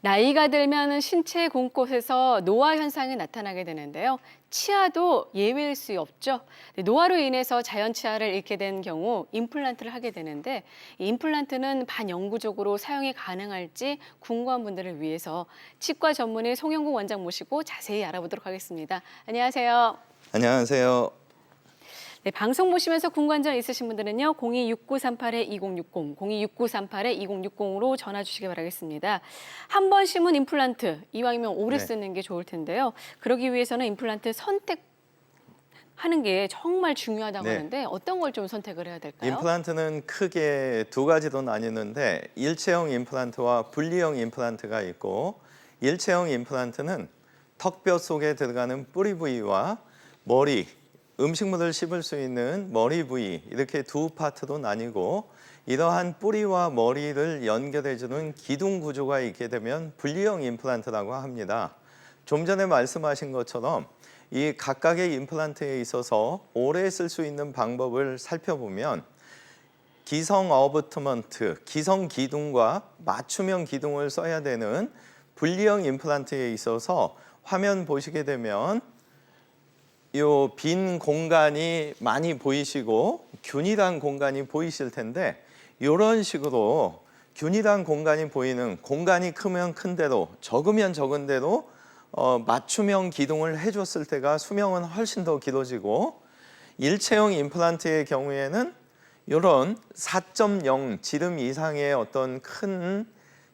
나이가 들면 신체 곳곳에서 노화 현상이 나타나게 되는데요. 치아도 예외일 수 없죠. 노화로 인해서 자연 치아를 잃게 된 경우 임플란트를 하게 되는데 이 임플란트는 반영구적으로 사용이 가능할지 궁금한 분들을 위해서 치과 전문의 송영국 원장 모시고 자세히 알아보도록 하겠습니다. 안녕하세요. 안녕하세요. 네, 방송 보시면서 궁금한 점 있으신 분들은요. 026938-2060, 026938-2060으로 전화 주시기 바라겠습니다. 한 번 심은 임플란트, 이왕이면 오래 네. 쓰는 게 좋을 텐데요. 그러기 위해서는 임플란트 선택하는 게 정말 중요하다고 네. 하는데 어떤 걸 좀 선택을 해야 될까요? 임플란트는 크게 두 가지로 나뉘는데 일체형 임플란트와 분리형 임플란트가 있고, 일체형 임플란트는 턱뼈 속에 들어가는 뿌리 부위와 머리, 음식물을 씹을 수 있는 머리 부위, 이렇게 두 파트로 나뉘고, 이러한 뿌리와 머리를 연결해주는 기둥 구조가 있게 되면 분리형 임플란트라고 합니다. 좀 전에 말씀하신 것처럼 이 각각의 임플란트에 있어서 오래 쓸 수 있는 방법을 살펴보면 기성 어버트먼트, 기성 기둥과 맞춤형 기둥을 써야 되는 분리형 임플란트에 있어서 화면 보시게 되면 요 빈 공간이 많이 보이시고 균일한 공간이 보이실 텐데, 이런 식으로 균일한 공간이 보이는, 공간이 크면 큰 대로 적으면 적은 대로 맞춤형 기둥을 해줬을 때가 수명은 훨씬 더 길어지고, 일체형 임플란트의 경우에는 이런 4.0 지름 이상의 어떤 큰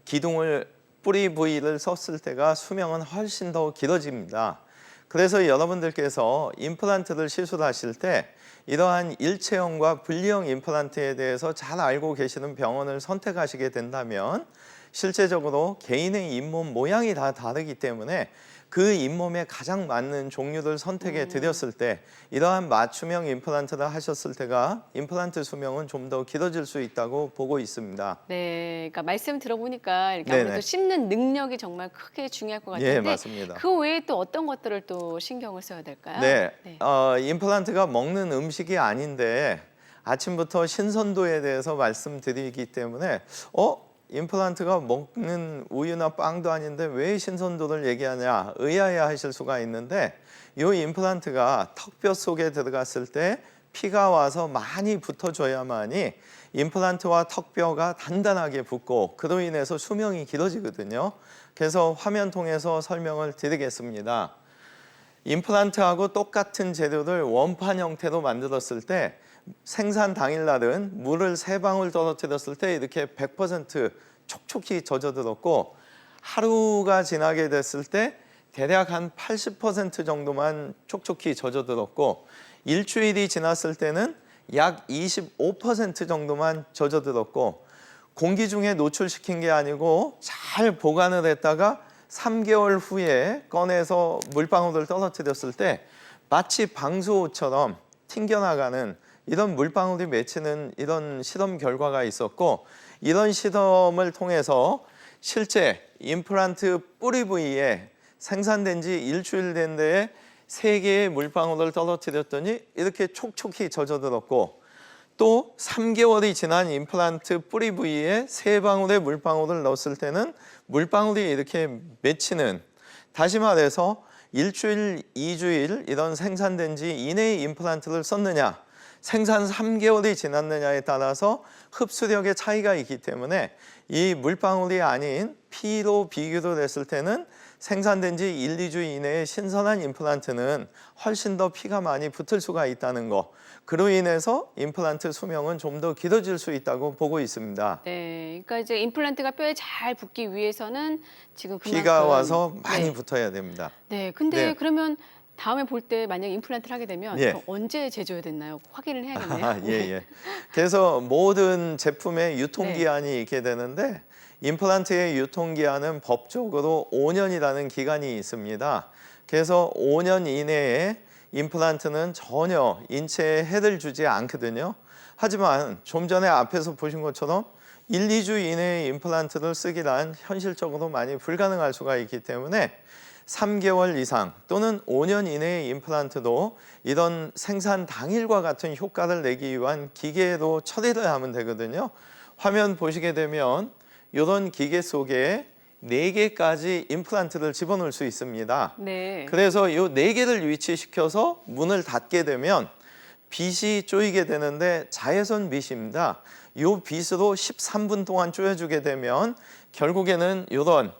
기둥을, 뿌리 부위를 썼을 때가 수명은 훨씬 더 길어집니다. 그래서 여러분들께서 임플란트를 시술하실 때 이러한 일체형과 분리형 임플란트에 대해서 잘 알고 계시는 병원을 선택하시게 된다면, 실제적으로 개인의 잇몸 모양이 다 다르기 때문에 그 잇몸에 가장 맞는 종류를 선택해 드렸을 때 이러한 맞춤형 임플란트를 하셨을 때가 임플란트 수명은 좀 더 길어질 수 있다고 보고 있습니다. 네, 그러니까 말씀 들어보니까 이렇게 네네. 아무래도 씹는 능력이 정말 크게 중요할 것 예, 같은데 맞습니다. 그 외에 또 어떤 것들을 또 신경을 써야 될까요? 네, 네. 임플란트가 먹는 음식이 아닌데 아침부터 신선도에 대해서 말씀드리기 때문에 임플란트가 먹는 우유나 빵도 아닌데 왜 신선도를 얘기하냐 의아해하실 수가 있는데, 이 임플란트가 턱뼈 속에 들어갔을 때 피가 와서 많이 붙어줘야만이 임플란트와 턱뼈가 단단하게 붙고 그로 인해서 수명이 길어지거든요. 그래서 화면 통해서 설명을 드리겠습니다. 임플란트하고 똑같은 재료를 원판 형태로 만들었을 때 생산 당일날은 물을 3방울 떨어뜨렸을 때 이렇게 100% 촉촉히 젖어들었고, 하루가 지나게 됐을 때 대략 한 80% 정도만 촉촉히 젖어들었고, 일주일이 지났을 때는 약 25% 정도만 젖어들었고, 공기 중에 노출시킨 게 아니고 잘 보관을 했다가 3개월 후에 꺼내서 물방울을 떨어뜨렸을 때 마치 방수호처럼 튕겨나가는 이런 물방울이 맺히는 이런 실험 결과가 있었고, 이런 실험을 통해서 실제 임플란트 뿌리 부위에 생산된 지 일주일 된 데에 3개의 물방울을 떨어뜨렸더니 이렇게 촉촉히 젖어들었고, 또 3개월이 지난 임플란트 뿌리 부위에 3방울의 물방울을 넣었을 때는 물방울이 이렇게 맺히는, 다시 말해서 일주일, 2주일 이런 생산된 지 이내에 임플란트를 썼느냐, 생산 3개월이 지났느냐에 따라서 흡수력의 차이가 있기 때문에 이 물방울이 아닌 피로 비교를 했을 때는 생산된 지 1, 2주 이내에 신선한 임플란트는 훨씬 더 피가 많이 붙을 수가 있다는 거, 그로 인해서 임플란트 수명은 좀 더 길어질 수 있다고 보고 있습니다. 네, 그러니까 이제 임플란트가 뼈에 잘 붙기 위해서는 지금 그만큼 피가 와서 많이 네. 붙어야 됩니다. 네, 근데 네. 그러면 다음에 볼 때 만약에 임플란트를 하게 되면 예. 그럼 언제 제조됐나요? 확인을 해야겠네요. 아, 예, 예. 그래서 모든 제품의 유통기한이 있게 되는데, 임플란트의 유통기한은 법적으로 5년이라는 기간이 있습니다. 그래서 5년 이내에 임플란트는 전혀 인체에 해를 주지 않거든요. 하지만 좀 전에 앞에서 보신 것처럼 1, 2주 이내에 임플란트를 쓰기란 현실적으로 많이 불가능할 수가 있기 때문에 3개월 이상 또는 5년 이내의 임플란트도 이런 생산 당일과 같은 효과를 내기 위한 기계로 처리를 하면 되거든요. 화면 보시게 되면 이런 기계 속에 4개까지 임플란트를 집어넣을 수 있습니다. 네. 그래서 이 4개를 위치시켜서 문을 닫게 되면 빗이 조이게 되는데 자외선 빗입니다. 이 빗으로 13분 동안 조여주게 되면 결국에는 이런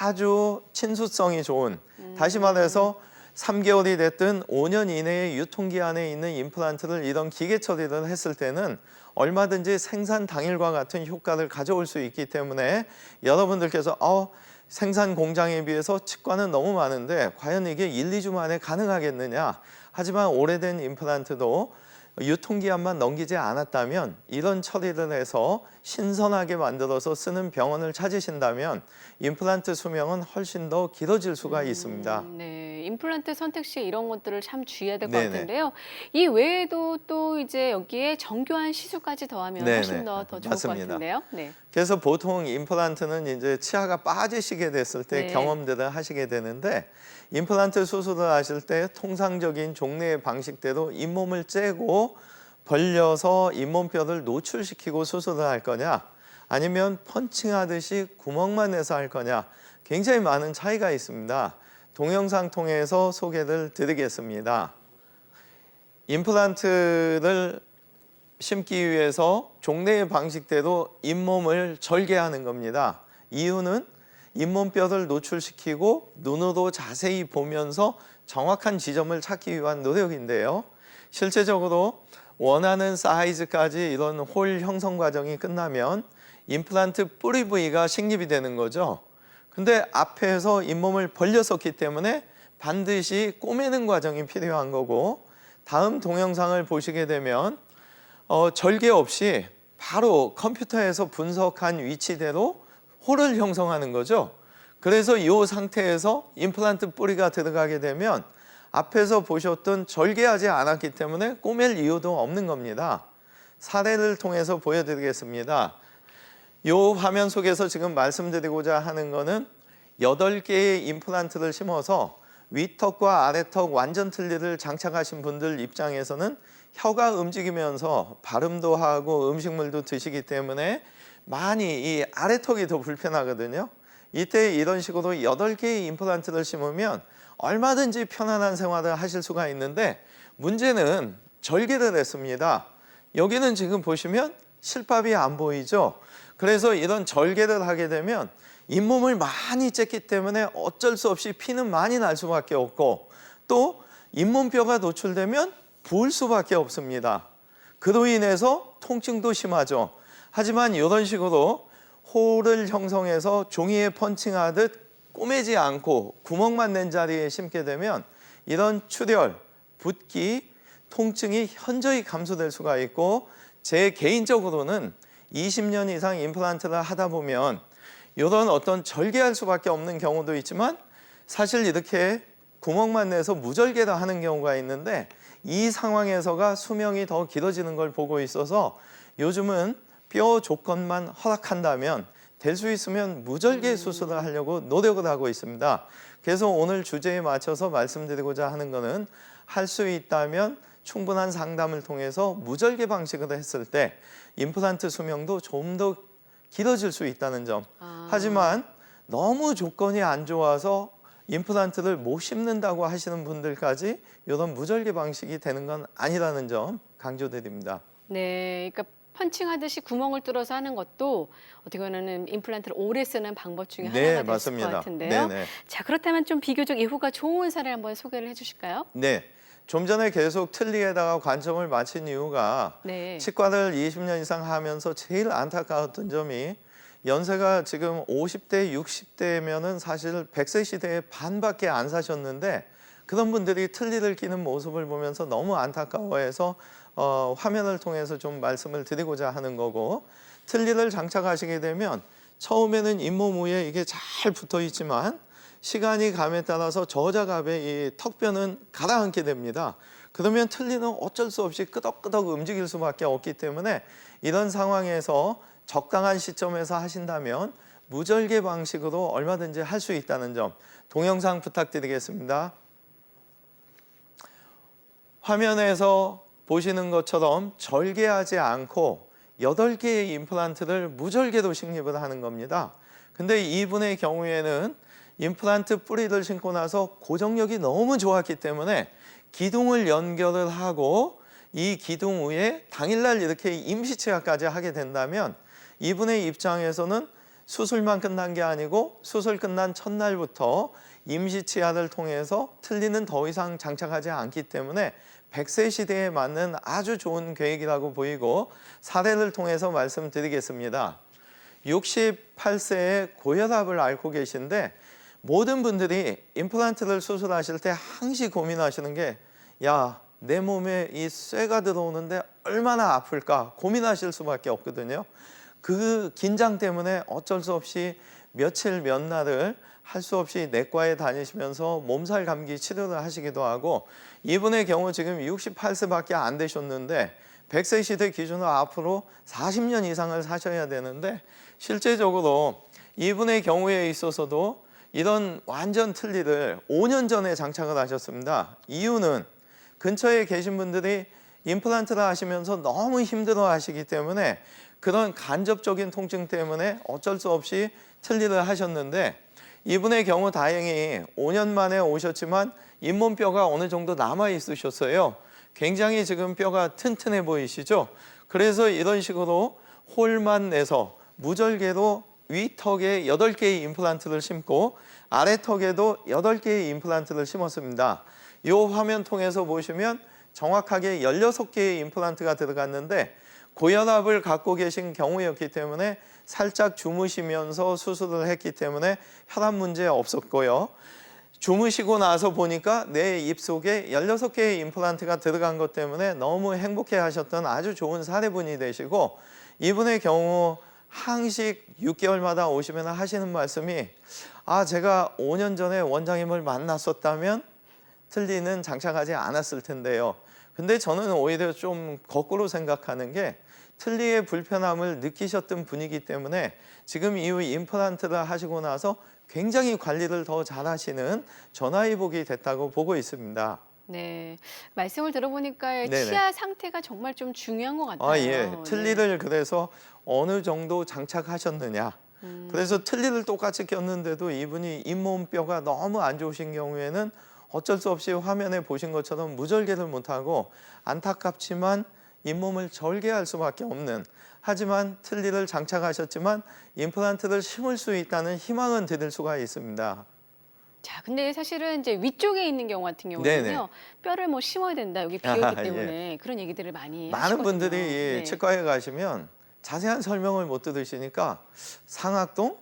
아주 친수성이 좋은, 다시 말해서 3개월이 됐든 5년 이내에 유통기한에 있는 임플란트를 이런 기계 처리를 했을 때는 얼마든지 생산 당일과 같은 효과를 가져올 수 있기 때문에 여러분들께서 생산 공장에 비해서 치과는 너무 많은데 과연 이게 1, 2주 만에 가능하겠느냐. 하지만 오래된 임플란트도 유통기한만 넘기지 않았다면 이런 처리를 해서 신선하게 만들어서 쓰는 병원을 찾으신다면 임플란트 수명은 훨씬 더 길어질 수가 있습니다. 네, 임플란트 선택 시에 이런 것들을 참 주의해야 될 것 네네. 같은데요. 이 외에도 또 이제 여기에 정교한 시술까지 더하면 네네. 훨씬 더 좋을 것 맞습니다. 같은데요. 네. 그래서 보통 임플란트는 이제 치아가 빠지시게 됐을 때 네. 경험들을 하시게 되는데 임플란트 수술을 하실 때 통상적인 종래의 방식대로 잇몸을 째고 벌려서 잇몸뼈를 노출시키고 수술을 할 거냐 아니면 펀칭하듯이 구멍만 내서 할 거냐 굉장히 많은 차이가 있습니다. 동영상 통해서 소개를 드리겠습니다. 임플란트를 심기 위해서 종래의 방식대로 잇몸을 절개하는 겁니다. 이유는 잇몸뼈를 노출시키고 눈으로 자세히 보면서 정확한 지점을 찾기 위한 노력인데요. 실제적으로 원하는 사이즈까지 이런 홀 형성 과정이 끝나면 임플란트 뿌리 부위가 식립이 되는 거죠. 근데 앞에서 잇몸을 벌렸었기 때문에 반드시 꼬매는 과정이 필요한 거고 다음 동영상을 보시게 되면 절개 없이 바로 컴퓨터에서 분석한 위치대로 홀을 형성하는 거죠. 그래서 이 상태에서 임플란트 뿌리가 들어가게 되면 앞에서 보셨던 절개하지 않았기 때문에 꼬맬 이유도 없는 겁니다. 사례를 통해서 보여드리겠습니다. 이 화면 속에서 지금 말씀드리고자 하는 거는 8개의 임플란트를 심어서 윗턱과 아래턱 완전 틀니를 장착하신 분들 입장에서는 혀가 움직이면서 발음도 하고 음식물도 드시기 때문에 많이 이 아래턱이 더 불편하거든요. 이때 이런 식으로 8개의 임플란트를 심으면 얼마든지 편안한 생활을 하실 수가 있는데 문제는 절개를 했습니다. 여기는 지금 보시면 실밥이 안 보이죠. 그래서 이런 절개를 하게 되면 잇몸을 많이 쬐기 때문에 어쩔 수 없이 피는 많이 날 수밖에 없고 또 잇몸뼈가 노출되면 부을 수밖에 없습니다. 그로 인해서 통증도 심하죠. 하지만 이런 식으로 홀을 형성해서 종이에 펀칭하듯 꼬매지 않고 구멍만 낸 자리에 심게 되면 이런 출혈, 붓기, 통증이 현저히 감소될 수가 있고 제 개인적으로는 20년 이상 임플란트를 하다 보면 이런 어떤 절개할 수밖에 없는 경우도 있지만 사실 이렇게 구멍만 내서 무절개를 하는 경우가 있는데 이 상황에서가 수명이 더 길어지는 걸 보고 있어서 요즘은 뼈 조건만 허락한다면 될 수 있으면 무절개 수술을 하려고 노력을 하고 있습니다. 그래서 오늘 주제에 맞춰서 말씀드리고자 하는 것은 할 수 있다면 충분한 상담을 통해서 무절개 방식으로 했을 때 임플란트 수명도 좀 더 길어질 수 있다는 점. 하지만 너무 조건이 안 좋아서 임플란트를 못 심는다고 하시는 분들까지 이런 무절개 방식이 되는 건 아니라는 점 강조드립니다. 네, 그러니까 펀칭하듯이 구멍을 뚫어서 하는 것도 어떻게 보면 임플란트를 오래 쓰는 방법 중에 네, 하나가 될 것 맞습니다. 같은데요. 네네. 자, 그렇다면 좀 비교적 예후가 좋은 사례 한번 소개를 해주실까요? 네. 좀 전에 계속 틀니에다가 관점을 맞춘 이유가 네. 치과를 20년 이상 하면서 제일 안타까웠던 점이 연세가 지금 50대, 60대면은 사실 100세 시대에 반밖에 안 사셨는데 그런 분들이 틀니를 끼는 모습을 보면서 너무 안타까워해서 화면을 통해서 좀 말씀을 드리고자 하는 거고 틀니를 장착하시게 되면 처음에는 잇몸 위에 이게 잘 붙어 있지만 시간이 감에 따라서 저자갑의 이 턱뼈는 가라앉게 됩니다. 그러면 틀니는 어쩔 수 없이 끄덕끄덕 움직일 수밖에 없기 때문에 이런 상황에서 적당한 시점에서 하신다면 무절개 방식으로 얼마든지 할 수 있다는 점 동영상 부탁드리겠습니다. 화면에서 보시는 것처럼 절개하지 않고 8개의 임플란트를 무절개로 식립을 하는 겁니다. 근데 이분의 경우에는 임플란트 뿌리를 심고 나서 고정력이 너무 좋았기 때문에 기둥을 연결을 하고 이 기둥 위에 당일날 이렇게 임시치아까지 하게 된다면 이분의 입장에서는 수술만 끝난 게 아니고 수술 끝난 첫날부터 임시치아를 통해서 틀니는 더 이상 장착하지 않기 때문에 100세 시대에 맞는 아주 좋은 계획이라고 보이고 사례를 통해서 말씀드리겠습니다. 68세의 고혈압을 앓고 계신데 모든 분들이 임플란트를 수술하실 때 항시 고민하시는 게 야, 내 몸에 이 쇠가 들어오는데 얼마나 아플까 고민하실 수밖에 없거든요. 그 긴장 때문에 어쩔 수 없이 며칠 몇 날을 할 수 없이 내과에 다니시면서 몸살 감기 치료를 하시기도 하고 이분의 경우 지금 68세밖에 안 되셨는데 100세 시대 기준으로 앞으로 40년 이상을 사셔야 되는데 실제적으로 이분의 경우에 있어서도 이런 완전 틀니를 5년 전에 장착을 하셨습니다. 이유는 근처에 계신 분들이 임플란트를 하시면서 너무 힘들어 하시기 때문에 그런 간접적인 통증 때문에 어쩔 수 없이 틀니를 하셨는데 이분의 경우 다행히 5년 만에 오셨지만 잇몸뼈가 어느 정도 남아 있으셨어요. 굉장히 지금 뼈가 튼튼해 보이시죠? 그래서 이런 식으로 홀만 내서 무절개로 위턱에 8개의 임플란트를 심고 아래턱에도 8개의 임플란트를 심었습니다. 이 화면 통해서 보시면 정확하게 16개의 임플란트가 들어갔는데 고혈압을 갖고 계신 경우였기 때문에 살짝 주무시면서 수술을 했기 때문에 혈압 문제 없었고요. 주무시고 나서 보니까 내 입속에 16개의 임플란트가 들어간 것 때문에 너무 행복해 하셨던 아주 좋은 사례분이 되시고 이분의 경우 항식 6개월마다 오시면 하시는 말씀이 제가 5년 전에 원장님을 만났었다면 틀니는 장착하지 않았을 텐데요. 근데 저는 오히려 좀 거꾸로 생각하는 게 틀니의 불편함을 느끼셨던 분이기 때문에 지금 이후 임플란트를 하시고 나서 굉장히 관리를 더 잘하시는 전화위복이 됐다고 보고 있습니다. 네, 말씀을 들어보니까 네네. 치아 상태가 정말 좀 중요한 것 같아요. 예. 네. 틀니를 그래서 어느 정도 장착하셨느냐. 그래서 틀니를 똑같이 꼈는데도 이분이 잇몸뼈가 너무 안 좋으신 경우에는 어쩔 수 없이 화면에 보신 것처럼 무절개를 못하고 안타깝지만 잇몸을 절개할 수밖에 없는 하지만 틀니를 장착하셨지만 임플란트를 심을 수 있다는 희망은 드릴 수가 있습니다. 자, 근데 사실은 이제 위쪽에 있는 경우 같은 경우는요, 네네. 뼈를 뭐 심어야 된다, 여기 비어있기 예. 때문에 그런 얘기들을 많이 많은 하시거든요. 분들이 네. 치과에 가시면 자세한 설명을 못 들으시니까 상악동?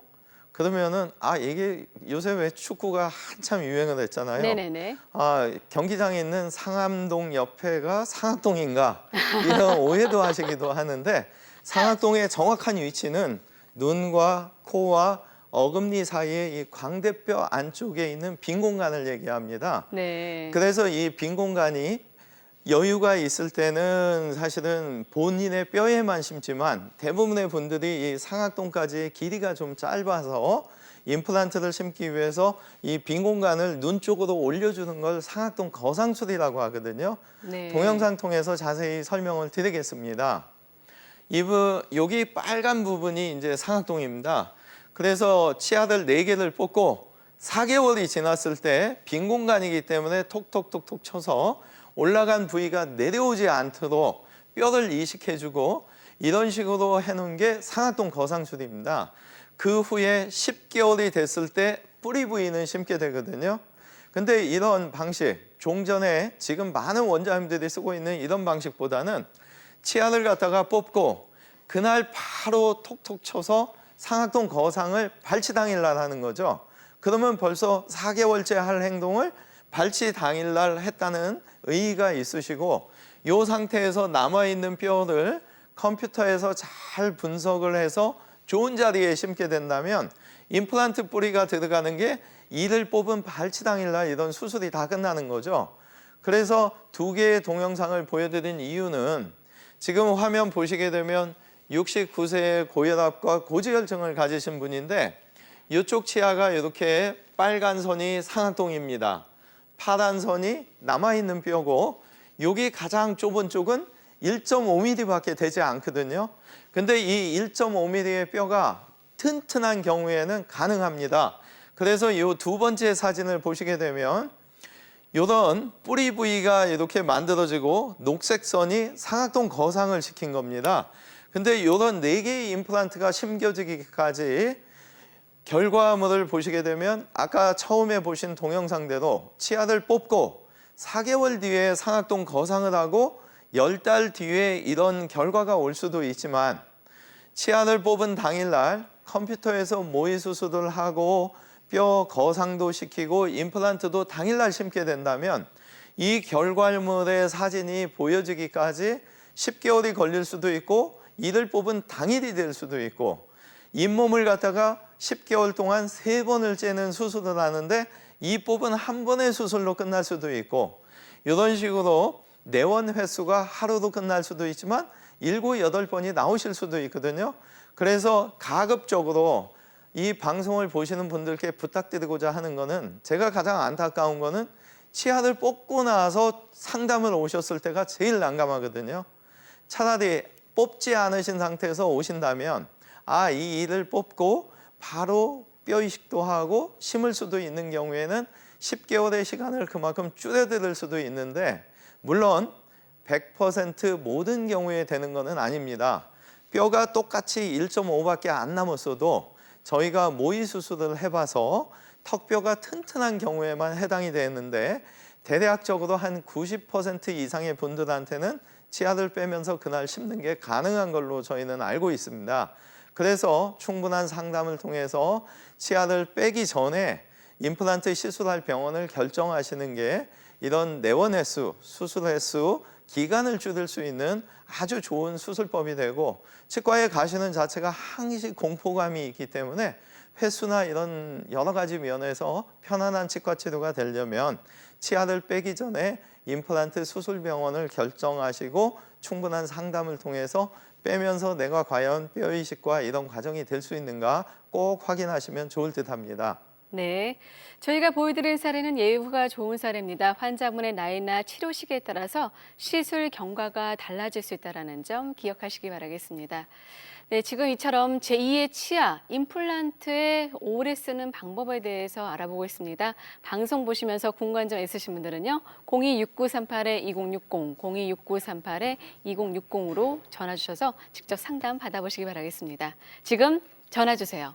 그러면은 이게 요새 왜 축구가 한참 유행을 했잖아요. 네네네. 경기장에 있는 상암동 옆에가 상악동인가 이런 오해도 하시기도 하는데 상악동의 정확한 위치는 눈과 코와 어금니 사이에 이 광대뼈 안쪽에 있는 빈 공간을 얘기합니다. 네. 그래서 이 빈 공간이 여유가 있을 때는 사실은 본인의 뼈에만 심지만 대부분의 분들이 이 상악동까지의 길이가 좀 짧아서 임플란트를 심기 위해서 이 빈 공간을 눈 쪽으로 올려주는 걸 상악동 거상술이라고 하거든요. 네. 동영상 통해서 자세히 설명을 드리겠습니다. 여기 빨간 부분이 이제 상악동입니다. 그래서 치아들 4개를 뽑고 4개월이 지났을 때 빈 공간이기 때문에 톡톡톡톡 쳐서 올라간 부위가 내려오지 않도록 뼈를 이식해주고 이런 식으로 해놓은 게 상악동 거상술입니다. 그 후에 10개월이 됐을 때 뿌리 부위는 심게 되거든요. 근데 이런 방식, 종전에 지금 많은 원장님들이 쓰고 있는 이런 방식보다는 치아를 갖다가 뽑고 그날 바로 톡톡 쳐서 상악동 거상을 발치 당일날 하는 거죠. 그러면 벌써 4개월째 할 행동을 발치 당일날 했다는 의의가 있으시고 이 상태에서 남아있는 뼈를 컴퓨터에서 잘 분석을 해서 좋은 자리에 심게 된다면 임플란트 뿌리가 들어가는 게 이를 뽑은 발치 당일날 이런 수술이 다 끝나는 거죠. 그래서 2개의 동영상을 보여드린 이유는 지금 화면 보시게 되면 69세의 고혈압과 고지혈증을 가지신 분인데 이쪽 치아가 이렇게 빨간 선이 상악동입니다. 파란 선이 남아있는 뼈고 여기 가장 좁은 쪽은 1.5mm밖에 되지 않거든요. 근데 이 1.5mm의 뼈가 튼튼한 경우에는 가능합니다. 그래서 이 두 번째 사진을 보시게 되면 이런 뿌리 부위가 이렇게 만들어지고 녹색 선이 상악동 거상을 시킨 겁니다. 근데 이런 4개의 임플란트가 심겨지기까지 결과물을 보시게 되면 아까 처음에 보신 동영상대로 치아를 뽑고 4개월 뒤에 상악동 거상을 하고 10달 뒤에 이런 결과가 올 수도 있지만 치아를 뽑은 당일날 컴퓨터에서 모의 수술을 하고 뼈 거상도 시키고 임플란트도 당일날 심게 된다면 이 결과물의 사진이 보여지기까지 10개월이 걸릴 수도 있고 이를 뽑은 당일이 될 수도 있고 잇몸을 갖다가 10개월 동안 3번을 째는 수술을 하는데 이 뽑은 한 번의 수술로 끝날 수도 있고 이런 식으로 내원 횟수가 하루도 끝날 수도 있지만 7, 8번이 나오실 수도 있거든요. 그래서 가급적으로 이 방송을 보시는 분들께 부탁드리고자 하는 거는 제가 가장 안타까운 거는 치아를 뽑고 나서 상담을 오셨을 때가 제일 난감하거든요. 차라리 뽑지 않으신 상태에서 오신다면 이 이를 뽑고 바로 뼈 이식도 하고 심을 수도 있는 경우에는 10개월의 시간을 그만큼 줄여드릴 수도 있는데 물론 100% 모든 경우에 되는 것은 아닙니다. 뼈가 똑같이 1.5밖에 안 남았어도 저희가 모의 수술을 해봐서 턱뼈가 튼튼한 경우에만 해당이 되는데 대략적으로 한 90% 이상의 분들한테는 치아를 빼면서 그날 심는 게 가능한 걸로 저희는 알고 있습니다. 그래서 충분한 상담을 통해서 치아를 빼기 전에 임플란트 시술할 병원을 결정하시는 게 이런 내원 횟수, 수술 횟수, 기간을 줄일 수 있는 아주 좋은 수술법이 되고 치과에 가시는 자체가 항시 공포감이 있기 때문에 횟수나 이런 여러 가지 면에서 편안한 치과 치료가 되려면 치아를 빼기 전에 임플란트 수술 병원을 결정하시고 충분한 상담을 통해서 빼면서 내가 과연 뼈 이식과 이런 과정이 될 수 있는가 꼭 확인하시면 좋을 듯합니다. 네, 저희가 보여드린 사례는 예후가 좋은 사례입니다. 환자분의 나이나 치료 시기에 따라서 시술 경과가 달라질 수 있다는 점 기억하시기 바라겠습니다. 네, 지금 이처럼 제2의 치아, 임플란트에 오래 쓰는 방법에 대해서 알아보고 있습니다. 방송 보시면서 궁금한 점 있으신 분들은요. 026938-2060, 026938-2060으로 전화 주셔서 직접 상담 받아보시기 바라겠습니다. 지금 전화 주세요.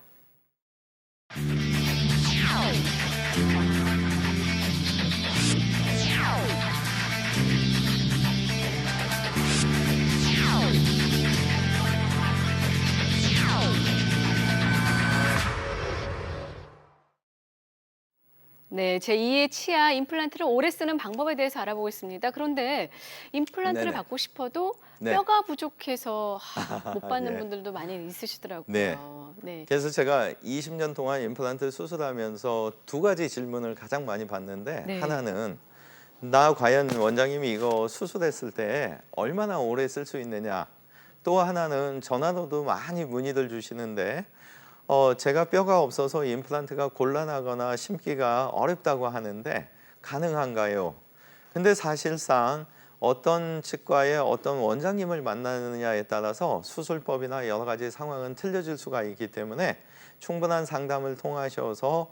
네, 제2의 치아 임플란트를 오래 쓰는 방법에 대해서 알아보고 있습니다. 그런데 임플란트를 네네. 받고 싶어도 네. 뼈가 부족해서 못 받는 네. 분들도 많이 있으시더라고요. 네. 네. 그래서 제가 20년 동안 임플란트 수술하면서 2가지 질문을 가장 많이 받는데 네. 하나는 나 과연 원장님이 이거 수술했을 때 얼마나 오래 쓸 수 있느냐, 또 하나는 전화로도 많이 문의들 주시는데 제가 뼈가 없어서 임플란트가 곤란하거나 심기가 어렵다고 하는데 가능한가요? 근데 사실상 어떤 치과에 어떤 원장님을 만나느냐에 따라서 수술법이나 여러 가지 상황은 틀려질 수가 있기 때문에 충분한 상담을 통하셔서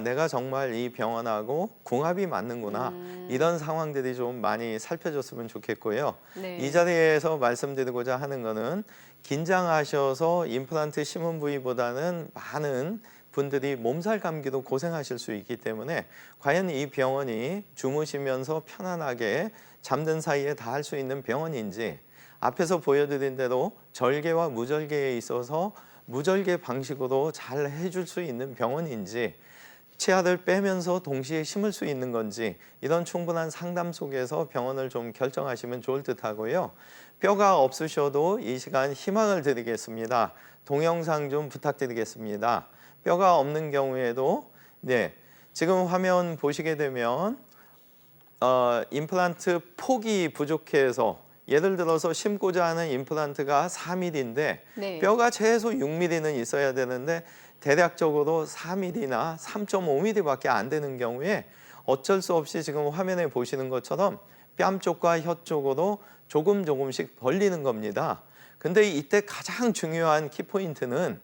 내가 정말 이 병원하고 궁합이 맞는구나 이런 상황들이 좀 많이 살펴졌으면 좋겠고요. 네. 이 자리에서 말씀드리고자 하는 거는 긴장하셔서 임플란트 심은 부위보다는 많은 분들이 몸살 감기도 고생하실 수 있기 때문에 과연 이 병원이 주무시면서 편안하게 잠든 사이에 다 할 수 있는 병원인지, 앞에서 보여드린 대로 절개와 무절개에 있어서 무절개 방식으로 잘 해줄 수 있는 병원인지, 치아를 빼면서 동시에 심을 수 있는 건지 이런 충분한 상담 속에서 병원을 좀 결정하시면 좋을 듯 하고요. 뼈가 없으셔도 이 시간 희망을 드리겠습니다. 동영상 좀 부탁드리겠습니다. 뼈가 없는 경우에도 지금 화면 보시게 되면 임플란트 폭이 부족해서 예를 들어서 심고자 하는 임플란트가 4mm인데 네. 뼈가 최소 6mm는 있어야 되는데 대략적으로 4mm나 3.5mm밖에 안 되는 경우에 어쩔 수 없이 지금 화면에 보시는 것처럼 뺨 쪽과 혀 쪽으로 조금씩 벌리는 겁니다. 근데 이때 가장 중요한 키포인트는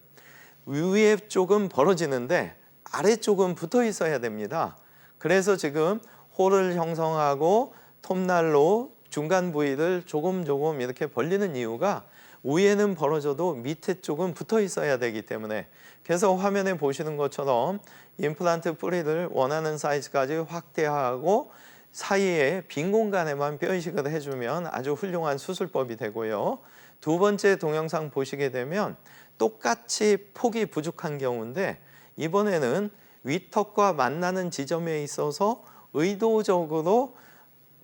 위에 쪽은 벌어지는데 아래쪽은 붙어 있어야 됩니다. 그래서 지금 홀을 형성하고 톱날로 중간 부위를 조금 이렇게 벌리는 이유가 위에는 벌어져도 밑에 쪽은 붙어 있어야 되기 때문에, 그래서 화면에 보시는 것처럼 임플란트 뿌리를 원하는 사이즈까지 확대하고 사이에 빈 공간에만 뼈 이식을 해주면 아주 훌륭한 수술법이 되고요. 두 번째 동영상 보시게 되면 똑같이 폭이 부족한 경우인데, 이번에는 위턱과 만나는 지점에 있어서 의도적으로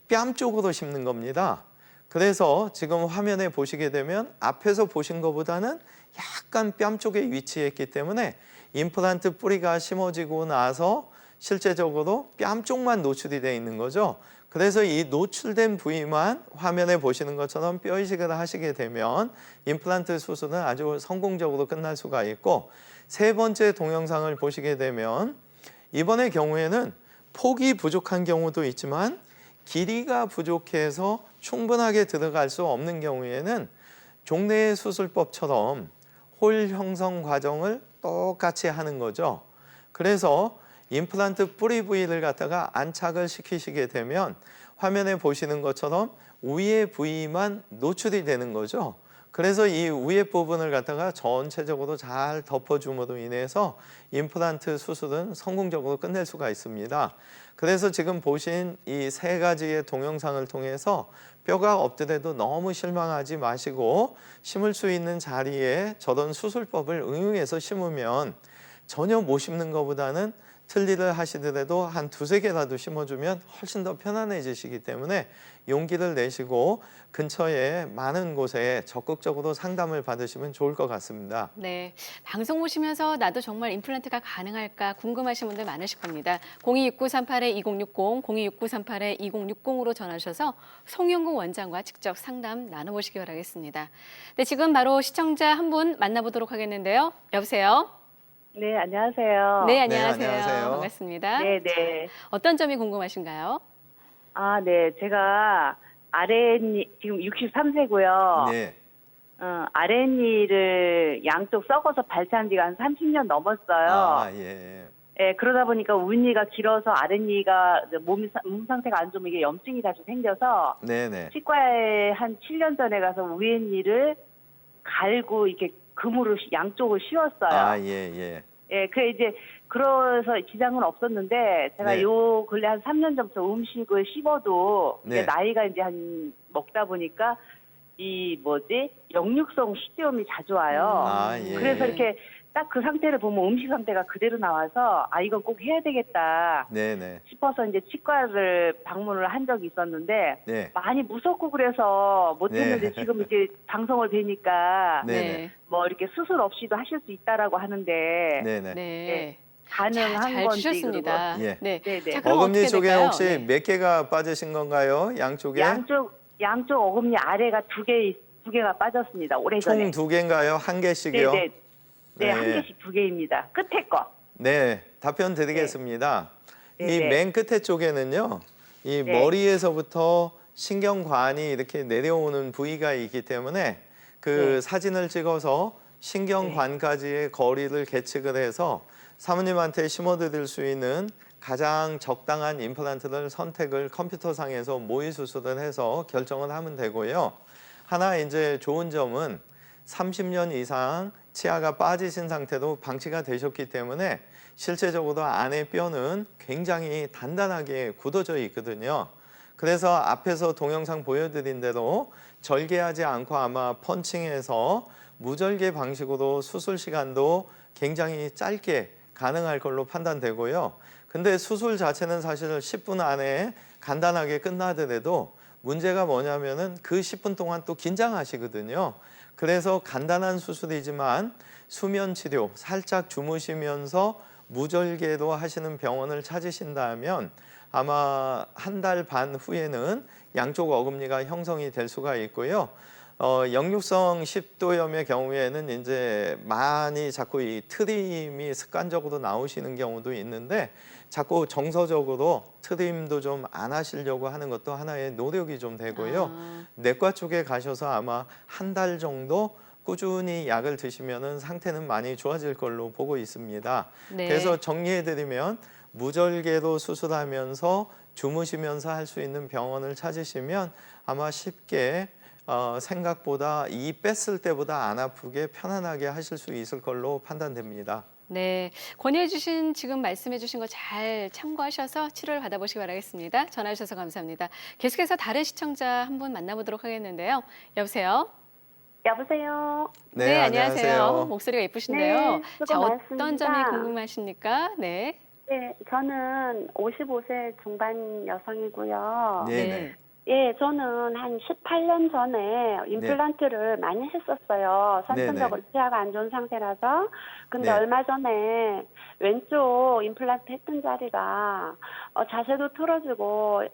뺨 쪽으로 심는 겁니다. 그래서 지금 화면에 보시게 되면 앞에서 보신 것보다는 약간 뺨 쪽에 위치했기 때문에 임플란트 뿌리가 심어지고 나서 실제적으로 뺨 쪽만 노출이 되어 있는 거죠. 그래서 이 노출된 부위만 화면에 보시는 것처럼 뼈 이식을 하시게 되면 임플란트 수술은 아주 성공적으로 끝날 수가 있고, 세 번째 동영상을 보시게 되면 이번의 경우에는 폭이 부족한 경우도 있지만 길이가 부족해서 충분하게 들어갈 수 없는 경우에는 종래 수술법처럼 홀 형성 과정을 똑같이 하는 거죠. 그래서 임플란트 뿌리 부위를 갖다가 안착을 시키시게 되면 화면에 보시는 것처럼 위의 부위만 노출이 되는 거죠. 그래서 이 위의 부분을 갖다가 전체적으로 잘 덮어줌으로 인해서 임플란트 수술은 성공적으로 끝낼 수가 있습니다. 그래서 지금 보신 이 세 가지의 동영상을 통해서 뼈가 없더라도 너무 실망하지 마시고 심을 수 있는 자리에 저런 수술법을 응용해서 심으면 전혀 못 심는 것보다는 틀니를 하시더라도 한 두세 개라도 심어주면 훨씬 더 편안해지시기 때문에 용기를 내시고 근처에 많은 곳에 적극적으로 상담을 받으시면 좋을 것 같습니다. 네, 방송 보시면서 나도 정말 임플란트가 가능할까 궁금하신 분들 많으실 겁니다. 026938-2060, 026938-2060으로 전화하셔서 송영국 원장과 직접 상담 나눠보시기 바라겠습니다. 네, 지금 바로 시청자 한 분 만나보도록 하겠는데요. 여보세요? 네, 안녕하세요. 네, 안녕하세요. 네, 안녕하세요. 반갑습니다. 네, 네. 어떤 점이 궁금하신가요? 아, 네. 제가 아랫니, 지금 63세고요. 네. 아랫니를 양쪽 썩어서 발치한 지가 한 30년 넘었어요. 아, 예. 예, 그러다 보니까 윗니가 길어서 아랫니가 몸 상태가 안 좋으면 이게 염증이 다시 생겨서 네네. 치과에 한 7년 전에 가서 위에니를 갈고 이렇게 금으로 양쪽을 씌웠어요. 아, 예. 예, 그 이제 그래서 지장은 없었는데 제가 네. 요 근래 한 3년 전부터 음식을 씹어도 이제 네. 나이가 이제 한 먹다 보니까 이 역류성 식도염이 자주 와요. 아, 예. 그래서 이렇게 딱 그 상태를 보면 음식 상태가 그대로 나와서 아 이건 꼭 해야 되겠다 네네. 싶어서 이제 치과를 방문을 한 적이 있었는데 네. 많이 무섭고 그래서 못했는데 네. 지금 이제 방송을 뵈니까 네네. 뭐 이렇게 수술 없이도 하실 수 있다라고 하는데 네네. 네. 가능한 잘 건지 주셨습니다. 예. 네. 네네. 자, 그럼 어금니 어떻게 쪽에 될까요? 혹시 네. 몇 개가 빠지신 건가요? 양쪽에? 양쪽 어금니 아래가 두 개가 빠졌습니다. 오래전에. 총 두 개인가요? 한 개씩이요? 네네. 네, 네. 한 개씩 두 개입니다. 끝에 거. 네, 답변 드리겠습니다. 네. 이 네. 맨 끝에 쪽에는요, 이 네. 머리에서부터 신경관이 이렇게 내려오는 부위가 있기 때문에 그 네. 사진을 찍어서 신경관까지의 거리를 계측을 해서 사모님한테 심어드릴 수 있는 가장 적당한 임플란트를 선택을 컴퓨터상에서 모의 수술을 해서 결정을 하면 되고요. 하나 이제 좋은 점은 30년 이상 치아가 빠지신 상태로 방치가 되셨기 때문에 실제적으로 안의 뼈는 굉장히 단단하게 굳어져 있거든요. 그래서 앞에서 동영상 보여드린 대로 절개하지 않고 아마 펀칭해서 무절개 방식으로 수술 시간도 굉장히 짧게 가능할 걸로 판단되고요. 근데 수술 자체는 사실 10분 안에 간단하게 끝나더라도 문제가 뭐냐면은 그 10분 동안 또 긴장하시거든요. 그래서 간단한 수술이지만 수면 치료, 살짝 주무시면서 무절개로 하시는 병원을 찾으신다면 아마 한 달 반 후에는 양쪽 어금니가 형성이 될 수가 있고요. 역류성 식도염의 경우에는 이제 많이 자꾸 이 트림이 습관적으로 나오시는 경우도 있는데 자꾸 정서적으로 트림도 좀 안 하시려고 하는 것도 하나의 노력이 좀 되고요. 내과 쪽에 가셔서 아마 한 달 정도 꾸준히 약을 드시면은 상태는 많이 좋아질 걸로 보고 있습니다. 네. 그래서 정리해드리면 무절개로 수술하면서 주무시면서 할 수 있는 병원을 찾으시면 아마 쉽게 생각보다 이 뺐을 때보다 안 아프게 편안하게 하실 수 있을 걸로 판단됩니다. 네, 권유해 주신 지금 말씀해 주신 거 잘 참고하셔서 치료를 받아보시기 바라겠습니다. 전화 주셔서 감사합니다. 계속해서 다른 시청자 한 분 만나보도록 하겠는데요. 여보세요? 여보세요. 네, 안녕하세요. 목소리가 예쁘신데요. 네, 수고 자, 어떤 많으십니다. 점이 궁금하십니까? 네. 네, 저는 55세 중반 여성이고요. 네네. 예, 저는 한 18년 전에 임플란트를 많이 했었어요. 선천적으로 치아가 안 좋은 상태라서. 근데 네. 얼마 전에 왼쪽 임플란트 했던 자리가 자세도 틀어지고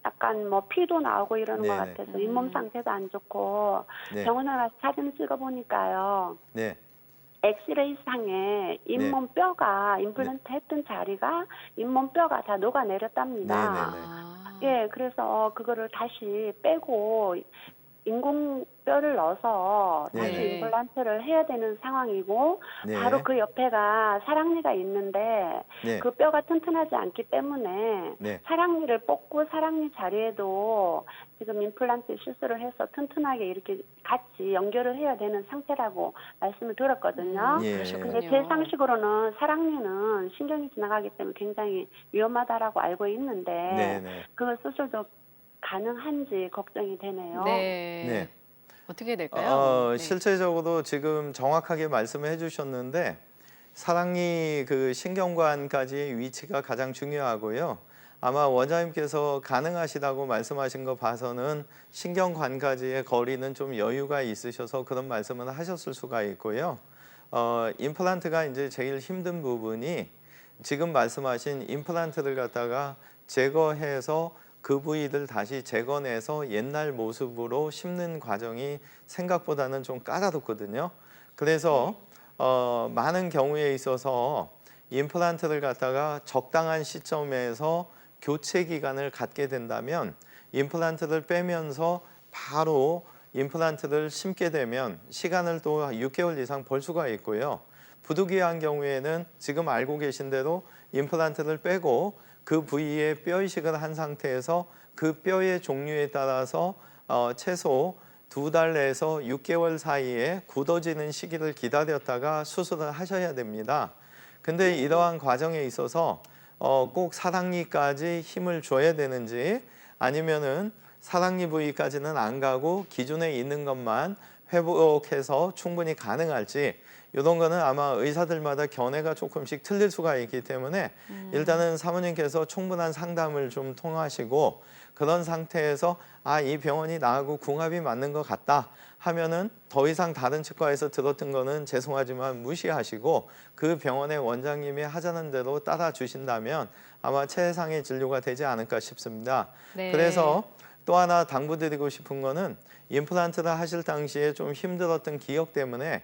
약간 뭐 피도 나오고 이러는 것 네네. 같아서 잇몸 상태도 안 좋고 네. 병원에 가서 사진을 찍어보니까요. 네. 엑스레이 상에 잇몸 뼈가 임플란트 했던 자리가 잇몸 뼈가 다 녹아내렸답니다. 네네네. 아, 예, 그래서 그거를 다시 빼고 인공뼈를 넣어서 다시 네네. 임플란트를 해야 되는 상황이고 네. 바로 그 옆에가 사랑니가 있는데 네. 그 뼈가 튼튼하지 않기 때문에 네. 사랑니를 뽑고 사랑니 자리에도 지금 임플란트 시술을 해서 튼튼하게 이렇게 같이 연결을 해야 되는 상태라고 말씀을 들었거든요. 예. 그러셨군요. 근데 제 상식으로는 사랑니는 신경이 지나가기 때문에 굉장히 위험하다라고 알고 있는데 네네. 그 수술도 가능한지 걱정이 되네요. 네. 네. 어떻게 될까요? 네. 실제적으로 지금 정확하게 말씀을 해주셨는데 사랑니 그 신경관까지의 위치가 가장 중요하고요. 아마 원장님께서 가능하시다고 말씀하신 거 봐서는 신경관까지의 거리는 좀 여유가 있으셔서 그런 말씀을 하셨을 수가 있고요. 임플란트가 이제 제일 힘든 부분이 지금 말씀하신 임플란트를 갖다가 제거해서 그 부위를 다시 재건해서 옛날 모습으로 심는 과정이 생각보다는 좀 까다롭거든요. 그래서 많은 경우에 있어서 임플란트를 갖다가 적당한 시점에서 교체 기간을 갖게 된다면 임플란트를 빼면서 바로 임플란트를 심게 되면 시간을 또 6개월 이상 벌 수가 있고요. 부득이한 경우에는 지금 알고 계신 대로 임플란트를 빼고 그 부위에 뼈 이식을 한 상태에서 그 뼈의 종류에 따라서 최소 2달에서 6개월 사이에 굳어지는 시기를 기다렸다가 수술을 하셔야 됩니다. 근데 이러한 과정에 있어서 꼭 사랑니까지 힘을 줘야 되는지 아니면은 사랑니 부위까지는 안 가고 기존에 있는 것만 회복해서 충분히 가능할지 이런 거는 아마 의사들마다 견해가 조금씩 틀릴 수가 있기 때문에 일단은 사모님께서 충분한 상담을 좀 통하시고 그런 상태에서 이 병원이 나하고 궁합이 맞는 것 같다 하면은 더 이상 다른 치과에서 들었던 거는 죄송하지만 무시하시고 그 병원의 원장님이 하자는 대로 따라 주신다면 아마 최상의 진료가 되지 않을까 싶습니다. 네. 그래서 또 하나 당부드리고 싶은 거는 임플란트를 하실 당시에 좀 힘들었던 기억 때문에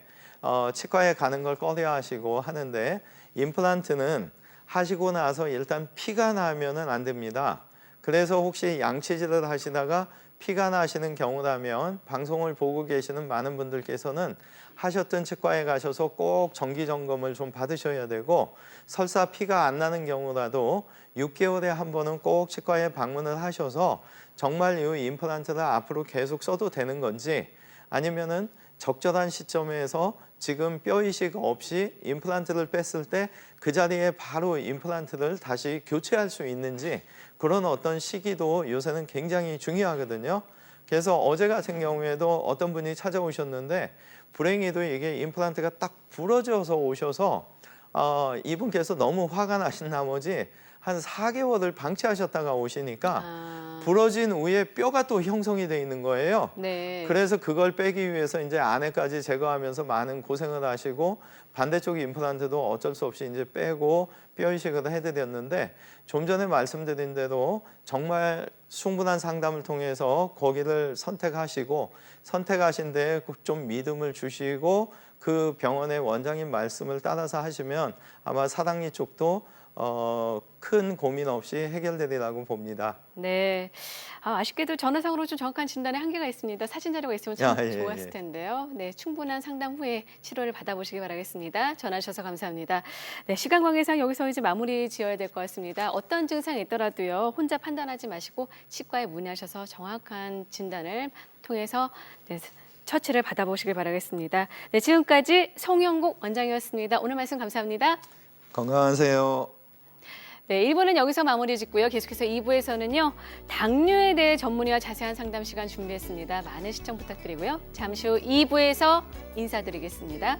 치과에 가는 걸 꺼려 하시고 하는데 임플란트는 하시고 나서 일단 피가 나면은 안 됩니다. 그래서 혹시 양치질을 하시다가 피가 나시는 경우라면 방송을 보고 계시는 많은 분들께서는 하셨던 치과에 가셔서 꼭 정기 점검을 좀 받으셔야 되고 설사 피가 안 나는 경우라도 6개월에 한 번은 꼭 치과에 방문을 하셔서 정말 이 임플란트를 앞으로 계속 써도 되는 건지 아니면은 적절한 시점에서 지금 뼈 이식 없이 임플란트를 뺐을 때 그 자리에 바로 임플란트를 다시 교체할 수 있는지 그런 어떤 시기도 요새는 굉장히 중요하거든요. 그래서 어제 같은 경우에도 어떤 분이 찾아오셨는데 불행히도 이게 임플란트가 딱 부러져서 오셔서 이분께서 너무 화가 나신 나머지 한 4개월을 방치하셨다가 오시니까 부러진 후에 뼈가 또 형성이 돼 있는 거예요. 네. 그래서 그걸 빼기 위해서 이제 안에까지 제거하면서 많은 고생을 하시고 반대쪽 임플란트도 어쩔 수 없이 이제 빼고 뼈 이식을 해드렸는데 좀 전에 말씀드린 대로 정말 충분한 상담을 통해서 거기를 선택하시고 선택하신 데에 좀 믿음을 주시고 그 병원의 원장님 말씀을 따라서 하시면 아마 사랑니 쪽도 큰 고민 없이 해결되리라고 봅니다. 네. 아쉽게도 전화상으로 좀 정확한 진단에 한계가 있습니다. 사진 자료가 있으면 참 예, 좋았을 예. 텐데요. 네, 충분한 상담 후에 치료를 받아보시기 바라겠습니다. 전화 주셔서 감사합니다. 네, 시간 관계상 여기서 이제 마무리 지어야 될 것 같습니다. 어떤 증상이 있더라도요, 혼자 판단하지 마시고 치과에 문의하셔서 정확한 진단을 통해서 네, 처치를 받아보시길 바라겠습니다. 네, 지금까지 송영국 원장이었습니다. 오늘 말씀 감사합니다. 건강하세요. 네, 1부는 여기서 마무리 짓고요. 계속해서 2부에서는요. 당뇨에 대해 전문의와 자세한 상담 시간 준비했습니다. 많은 시청 부탁드리고요. 잠시 후 2부에서 인사드리겠습니다.